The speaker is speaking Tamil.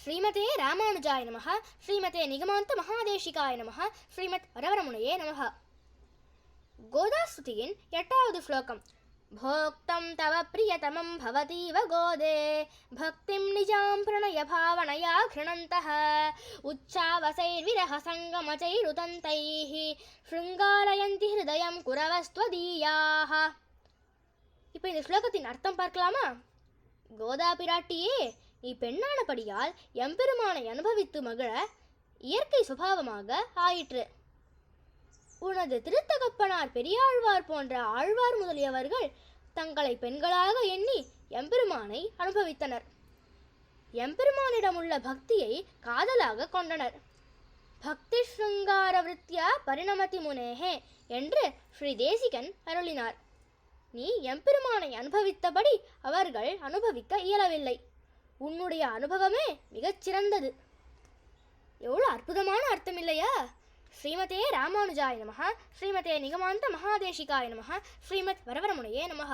ஸ்ரீமதே ராமானுஜாய நமः. ஸ்ரீமதே நிகமாந்த மகாதேசிகாய நமः. ஸ்ரீமத் வரவரமுனையே நமः. கோதாஸ்துதியின் 8வது ஸ்லோகம். भोक्तं तव प्रियतमं भवतीव गोदे भक्तिं निजां प्रणय भावनया घृणन्तः उच्चावसैर्विरह सङ्गमचैरुतन्तैः शृङ्गारयन्ति हृदयं कुरवस्त्वदीयाः. இப்போ இந்த ஸ்லோகத்தின் அர்த்தம் பார்க்கலாமா? கோதா பிராட்டியே, நீ பெண்ணானபடியால் எம்பெருமானை அனுபவித்து மகிழ இயற்கை சுபாவமாக ஆயிற்று. உனது திருத்தகப்பனார் பெரியாழ்வார் போன்ற ஆழ்வார் முதலியவர்கள் தங்களை பெண்களாக எண்ணி எம்பெருமானை அனுபவித்தனர். எம்பெருமானிடம் உள்ள பக்தியை காதலாக கொண்டனர். பக்தி ஸ்ருங்கார விருத்தியா பரிணமதி முனேஹே என்று ஸ்ரீ தேசிகன் அருளினார். நீ எம்பெருமானை அனுபவித்தபடி அவர்கள் அனுபவிக்க இயலவில்லை. உன்னுடைய அனுபவமே மிகச் சிறந்தது. எவ்வளோ அற்புதமான அர்த்தம் இல்லையா? ஸ்ரீமதே ராமானுஜாய நமः. ஸ்ரீமதே நிகமாந்த மகாதேசிகாய நமः. ஸ்ரீமத் வரவரமுனையே நமः.